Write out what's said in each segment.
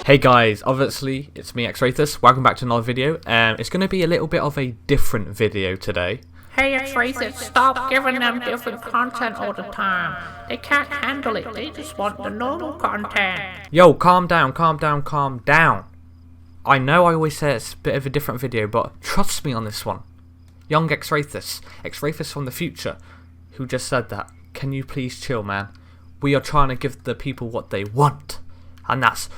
Hey guys, obviously it's me Xrathis, welcome back to another video. It's going to be a little bit of a different video today. Hey Xrathis, stop giving them different content all the time. They can't handle it, they just want the normal content. Yo, calm down. I know I always say it's a bit of a different video, but trust me on this one. Young Xrathis from the future, who just said that. Can you please chill, man? We are trying to give the people what they want, and that's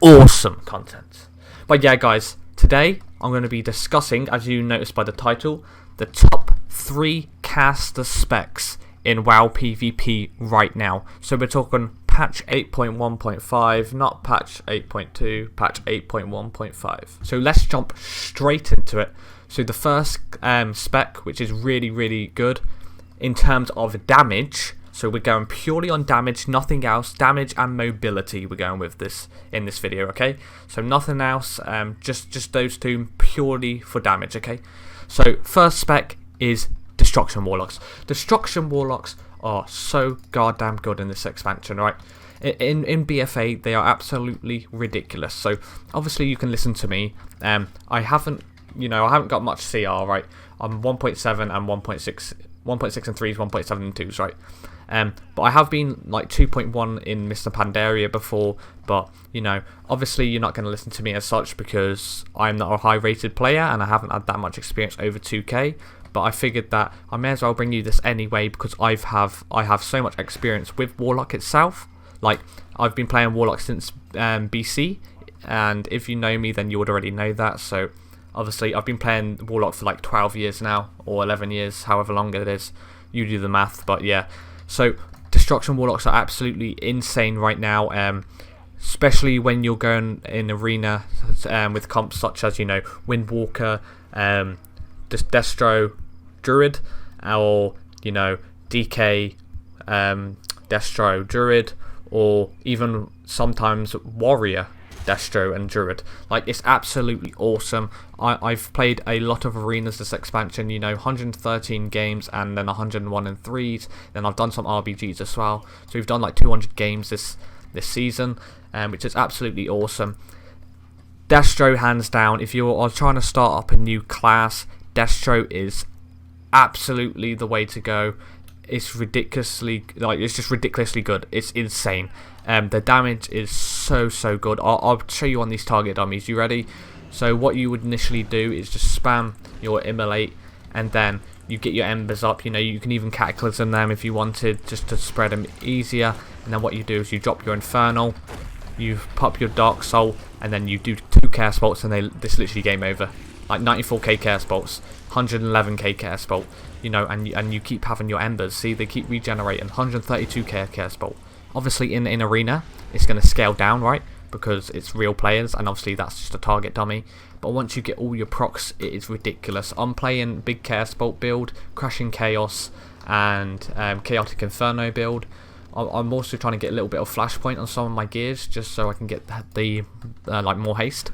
awesome content. But yeah guys, today I'm going to be discussing, as you noticed by the title, the top 3 caster specs in WoW PvP right now. So we're talking patch 8.1.5, not patch 8.2, patch 8.1.5. So let's jump straight into it. So the first spec, which is really good in terms of damage. So we're going purely on damage, nothing else. Damage and mobility we're going with this in this video, okay? So nothing else, just those two purely for damage, okay? So first spec is Destruction Warlocks. Destruction Warlocks are so goddamn good in this expansion, right? In BFA, they are absolutely ridiculous. So obviously you can listen to me. I haven't got much CR, right? I'm 1.7 and 1.6 and 3s, 1.7 and 2s, right? But I have been like 2.1 in Mr. Pandaria before, but obviously you're not going to listen to me as such because I'm not a high rated player and I haven't had that much experience over 2k, but I figured that I may as well bring you this anyway because I have so much experience with Warlock itself. Like, I've been playing Warlock since BC, and if you know me then you would already know that. So obviously I've been playing Warlock for like 12 years now, or 11 years, however long it is. You do the math, but yeah. So Destruction Warlocks are absolutely insane right now, especially when you're going in arena with comps such as Windwalker, Destro, Druid, or DK, Destro, Druid, or even sometimes Warrior, Destro and Druid. Like, it's absolutely awesome. I've played a lot of arenas this expansion, 113 games and then 101 in 3s. Then I've done some RBGs as well. So we've done like 200 games this season, which is absolutely awesome. Destro, hands down, if you are trying to start up a new class, Destro is absolutely the way to go. It's just ridiculously good. It's insane. The damage is so good. I'll show you on these target dummies. You ready? So what you would initially do is just spam your immolate, and then you get your embers up. You can even cataclysm them if you wanted, just to spread them easier. And then what you do is you drop your infernal, you pop your dark soul, and then you do 2 chaos bolts, and this literally game over. Like 94k chaos bolts, 111k chaos bolt. And you keep having your embers. See, they keep regenerating. 132k chaos bolt. Obviously in arena it's going to scale down, right, because it's real players, and obviously that's just a target dummy. But once you get all your procs, it is ridiculous. I'm playing big chaos bolt build, crashing chaos, and chaotic inferno build. I'm also trying to get a little bit of flashpoint on some of my gears just so I can get the like more haste.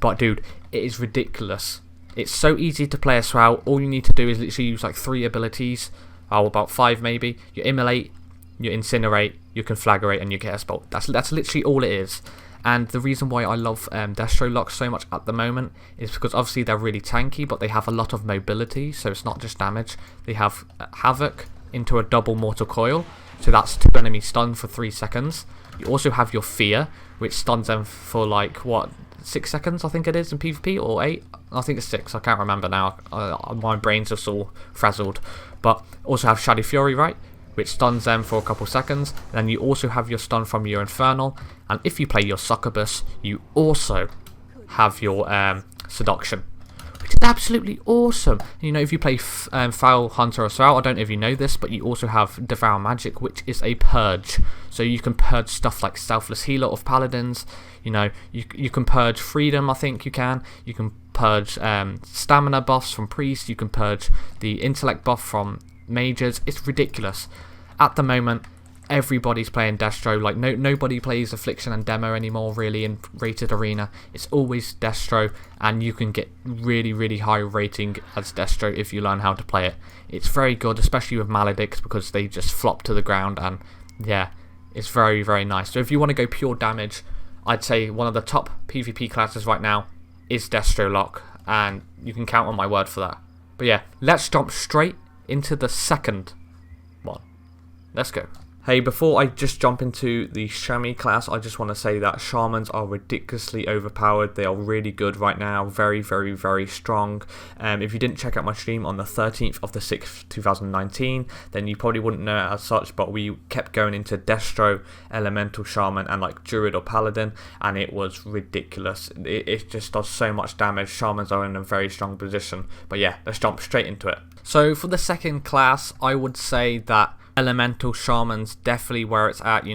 But dude, it is ridiculous. It's so easy to play as well. All you need to do is literally use like 3 abilities, or about 5 maybe. You immolate, you incinerate, you conflagrate, and you chaos bolt. That's literally all it is. And the reason why I love Destro locks so much at the moment is because obviously they're really tanky, but they have a lot of mobility, so it's not just damage. They have Havoc into a double mortal coil, so that's 2 enemies stunned for 3 seconds. You also have your Fear, which stuns them for like, what, 6 seconds I think it is in PvP, or 8? I think it's 6, I can't remember now. My brain's just all frazzled. But also have Shadow Fury, right, which stuns them for a couple seconds. And then you also have your stun from your Infernal, and if you play your Succubus, you also have your Seduction, which is absolutely awesome. If you play Foul Hunter as well, I don't know if you know this, but you also have Devour Magic, which is a purge. So you can purge stuff like Selfless Healer of Paladins. You can purge Freedom, I think you can. You can purge stamina buffs from priests. You can purge the intellect buff from mages. It's ridiculous. At the moment, everybody's playing Destro. Like, nobody plays Affliction and Demo anymore really in rated arena. It's always Destro, and you can get really high rating as Destro if you learn how to play it. It's very good, especially with Maledicts, because they just flop to the ground, and yeah, it's very nice. So if you want to go pure damage, I'd say one of the top PvP classes right now is Destrolock, and you can count on my word for that. But yeah, let's jump straight into the second one. Let's go. Hey, before I just jump into the Shaman class, I just want to say that Shamans are ridiculously overpowered. They are really good right now, very, very, very strong. If you didn't check out my stream on the 13th of the 6th, 2019, then you probably wouldn't know it as such, but we kept going into Destro, Elemental Shaman, and like Druid or Paladin, and it was ridiculous. It just does so much damage. Shamans are in a very strong position. But yeah, let's jump straight into it. So for the second class, I would say that Elemental Shaman's definitely where it's at.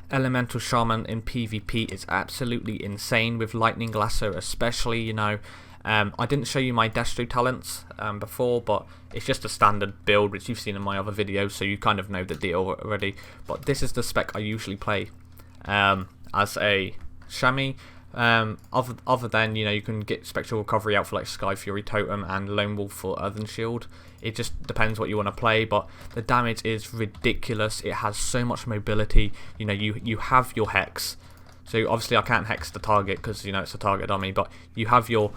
Elemental Shaman in PvP is absolutely insane, with Lightning Lasso especially. I didn't show you my Destro talents before, but it's just a standard build which you've seen in my other videos, so you kind of know the deal already. But this is the spec I usually play as a Shaman. Other than, you can get Spectral Recovery out for like Sky Fury Totem and Lone Wolf for Earthen Shield. It just depends what you want to play, but the damage is ridiculous. It has so much mobility. You have your Hex. So obviously I can't Hex the target because, it's a target dummy, but you have your,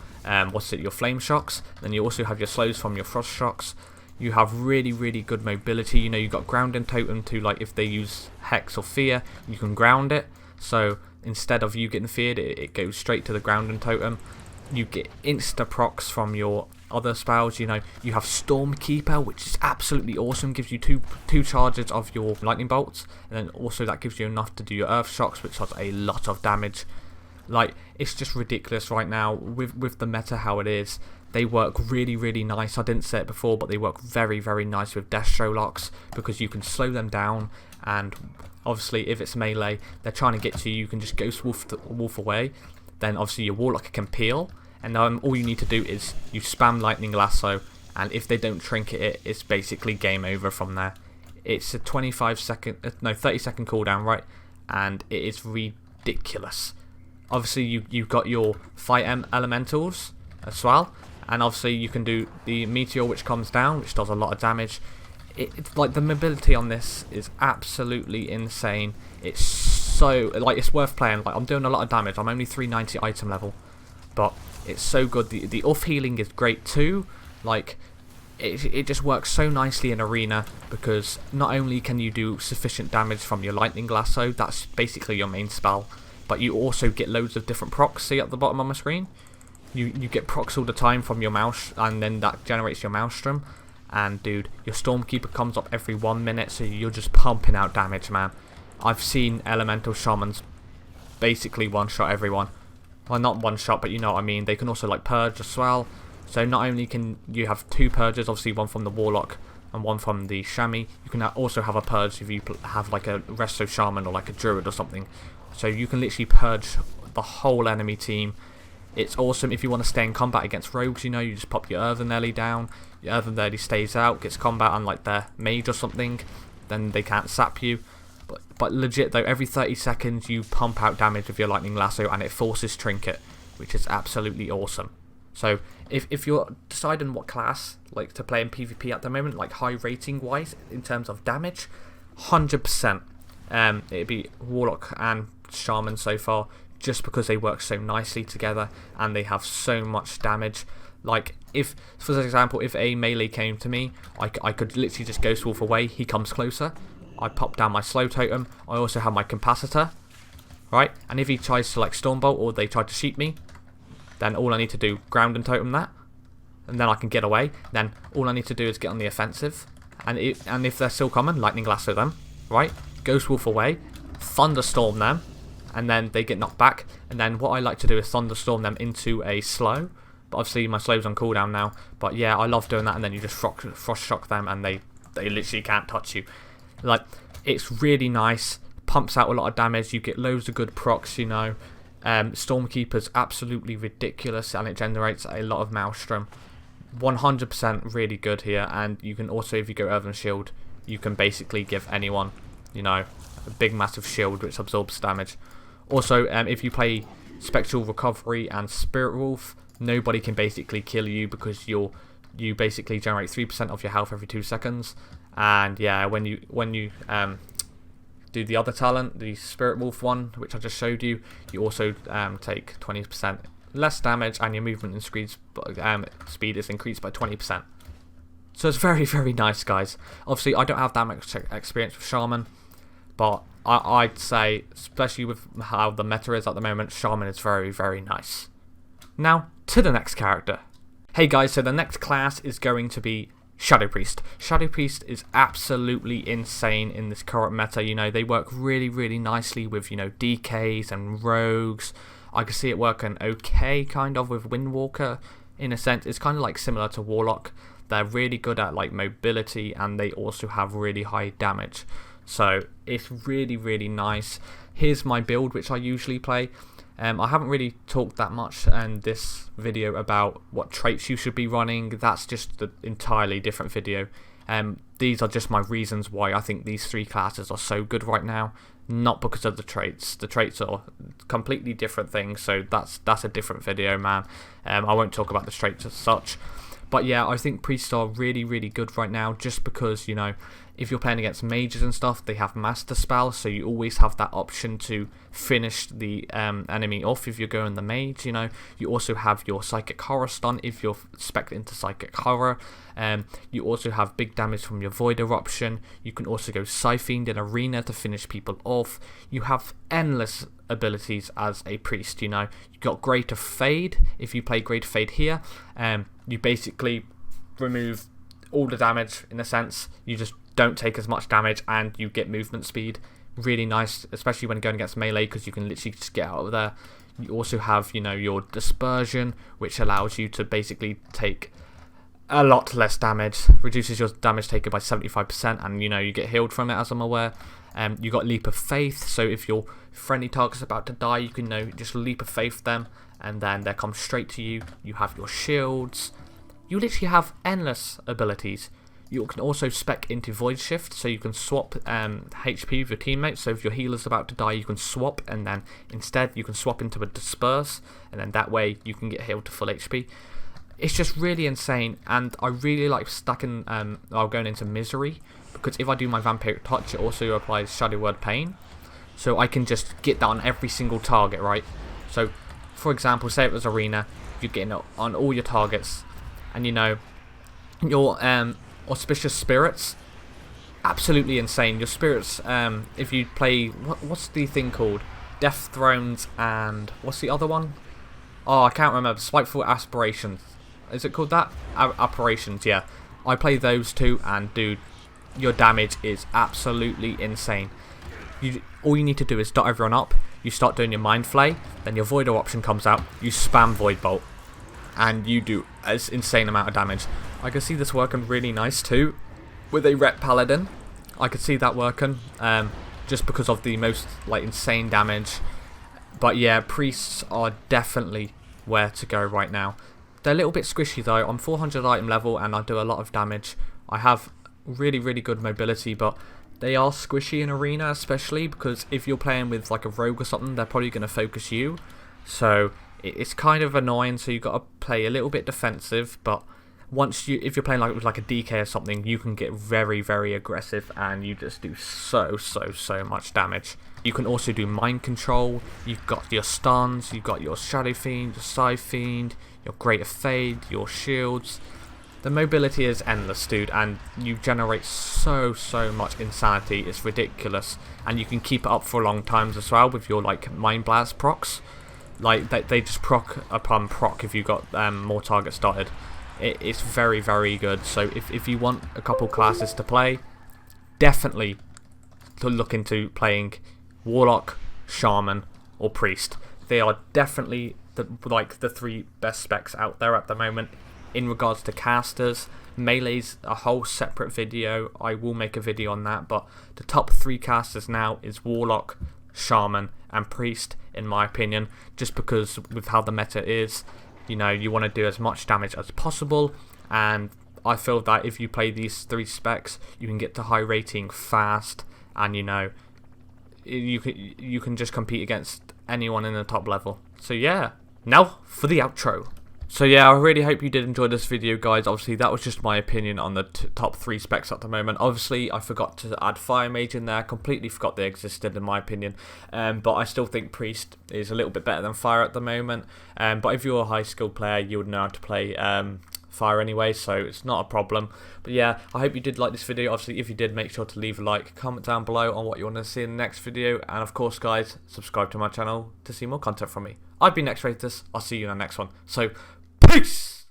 your Flame Shocks. Then you also have your slows from your Frost Shocks. You have really, really good mobility. You've got Grounding Totem to, like, if they use Hex or Fear, you can ground it. So instead of you getting feared, it goes straight to the Grounding Totem. You get insta procs from your other spells. You have Stormkeeper, which is absolutely awesome, gives you two charges of your lightning bolts, and then also that gives you enough to do your earth shocks, which does a lot of damage. Like, it's just ridiculous right now with the meta how it is. They work really, really nice. I didn't say it before, but they work very, very nice with Destrolocks because you can slow them down, and obviously if it's melee, they're trying to get to you, you can just Ghost Wolf away. Then obviously your Warlock can peel, and all you need to do is you spam Lightning Lasso, and if they don't trinket it, it's basically game over from there. It's a 30 second cooldown, right? And it is ridiculous. Obviously you've got your Fight Elementals as well, and obviously you can do the Meteor, which comes down, which does a lot of damage. It's like, the mobility on this is absolutely insane. It's so, like, it's worth playing. Like, I'm doing a lot of damage. I'm only 390 item level, but it's so good. The off healing is great too. Like, it just works so nicely in arena, because not only can you do sufficient damage from your Lightning Lasso, that's basically your main spell, but you also get loads of different procs. See at the bottom of my screen, you get procs all the time from your mouse, and then that generates your Maelstrom. And dude, your Stormkeeper comes up every 1 minute, so you're just pumping out damage, man. I've seen Elemental Shamans basically one-shot everyone. Well, not one-shot, but you know what I mean. They can also, like, purge as well. So not only can you have two purges, obviously one from the Warlock and one from the Shaman, you can also have a purge if you have like a Resto Shaman or like a Druid or something. So you can literally purge the whole enemy team. It's awesome if you want to stay in combat against rogues. You just pop your Earthen Ellie down. Your Earthen Ellie stays out, gets combat on like their mage or something, then they can't sap you. But legit though, every 30 seconds you pump out damage with your Lightning Lasso, and it forces Trinket, which is absolutely awesome. So if you're deciding what class like to play in PvP at the moment, like high rating wise in terms of damage, 100% it'd be Warlock and Shaman so far, just because they work so nicely together and they have so much damage. Like, if, for example, if a melee came to me, I could literally just Ghost Wolf away, he comes closer, I pop down my Slow Totem, I also have my Capacitor, right? And if he tries to like Stormbolt, or they try to shoot me, then all I need to do, Ground and Totem that, and then I can get away. Then all I need to do is get on the offensive, and if they're still coming, Lightning Lasso them, right? Ghost Wolf away, Thunderstorm them, and then they get knocked back. And then what I like to do is Thunderstorm them into a slow. But obviously my slow's on cooldown now. But yeah, I love doing that, and then you just frost shock them, and they literally can't touch you. Like, it's really nice, pumps out a lot of damage, you get loads of good procs, Stormkeeper's absolutely ridiculous, and it generates a lot of Maelstrom. 100% really good here, and you can also, if you go Earthen Shield, you can basically give anyone, a big massive shield which absorbs damage. Also, if you play Spectral Recovery and Spirit Wolf, nobody can basically kill you, because you basically generate 3% of your health every 2 seconds. And yeah, when you do the other talent, the Spirit Wolf one, which I just showed you, you also take 20% less damage, and your movement and speed is increased by 20%. So it's very, very nice, guys. Obviously, I don't have that much experience with Shaman, but I'd say, especially with how the meta is at the moment, Shaman is very, very nice. Now, to the next character. Hey guys, so the next class is going to be Shadow Priest. Shadow Priest is absolutely insane in this current meta. You know, they work really, really nicely with, you know, DKs and rogues. I can see it working okay, kind of, with Windwalker. In a sense, it's kind of like similar to Warlock. They're really good at like mobility, and they also have really high damage. So it's really, really nice. Here's my build, which I usually play. I haven't really talked that much in this video about what traits you should be running. That's just an entirely different video. These are just my reasons why I think these three classes are so good right now. Not because of the traits. The traits are completely different things, so that's a different video, man. I won't talk about the traits as such. But yeah, I think priests are really, really good right now, just because, you know, if you're playing against mages and stuff, they have master spells, so you always have that option to finish the enemy off if you're going the mage, you know. You also have your psychic horror stun if you're spec'd into psychic horror. You also have big damage from your void eruption. You can also go Scythe-fiend in arena to finish people off. You have endless abilities as a priest, you know. You got greater fade if you play greater fade here. You basically remove all the damage in a sense. You just don't take as much damage, and you get movement speed. Really nice, especially when going against melee, because you can literally just get out of there. You also have, you know, your dispersion, which allows you to basically take a lot less damage, reduces your damage taken by 75%, and, you know, you get healed from it, as I'm aware. You got Leap of Faith, so if your friendly target's about to die, you can, you know, just Leap of Faith them, and then they come straight to you. You have your shields. You literally have endless abilities. You can also spec into Void Shift, so you can swap HP with your teammates. So if your healer's about to die, you can swap, and then instead you can swap into a Disperse, and then that way you can get healed to full HP. It's just really insane, and I really like stacking, going into Misery, because if I do my Vampiric Touch, it also applies Shadow Word Pain, so I can just get that on every single target, right? So, for example, say it was Arena, you're getting it on all your targets, and, you know, your Auspicious Spirits, absolutely insane. Your spirits, if you play, what's the thing called? Death Thrones, and what's the other one? Oh, I can't remember. Spiteful Aspirations. Is it called that? Apparitions, yeah. I play those two, and dude, your damage is absolutely insane. All you need to do is dot everyone up, you start doing your Mind Flay, then your Void option comes out, you spam Void Bolt, and you do an insane amount of damage. I can see this working really nice too with a Ret Paladin. I could see that working, just because of the most like insane damage. But yeah, priests are definitely where to go right now. They're a little bit squishy though. I'm 400 item level and I do a lot of damage. I have really, really good mobility, but they are squishy in arena, especially because if you're playing with like a rogue or something, they're probably going to focus you. So it's kind of annoying, so you've got to play a little bit defensive, but if you're playing with like a DK or something, you can get very, very aggressive, and you just do so much damage. You can also do mind control. You've got your stuns, you've got your Shadow Fiend, your Scythe-fiend, your Greater Fade, your shields. The mobility is endless, dude, and you generate so much insanity. It's ridiculous, and you can keep it up for long times as well with your like Mind Blast procs. Like they just proc upon proc if you got more targets started. It's very, very good. So if you want a couple classes to play, definitely to look into playing Warlock, Shaman, or Priest. They are definitely the three best specs out there at the moment. In regards to casters, Melee's a whole separate video. I will make a video on that, but the top three casters now is Warlock, Shaman, and Priest, in my opinion, just because with how the meta is, you know, you want to do as much damage as possible, and I feel that if you play these three specs, you can get to high rating fast, and, you know, you can just compete against anyone in the top level. So yeah, now for the outro. So yeah, I really hope you did enjoy this video, guys. Obviously, that was just my opinion on the top 3 specs at the moment. Obviously, I forgot to add Fire Mage in there. Completely forgot they existed, in my opinion. But I still think Priest is a little bit better than Fire at the moment. But if you're a high skill player, you would know how to play Fire anyway, so it's not a problem. But yeah, I hope you did like this video. Obviously, if you did, make sure to leave a like, comment down below on what you want to see in the next video, and of course, guys, subscribe to my channel to see more content from me. I've been Xrathis. I'll see you in the next one. So, peace!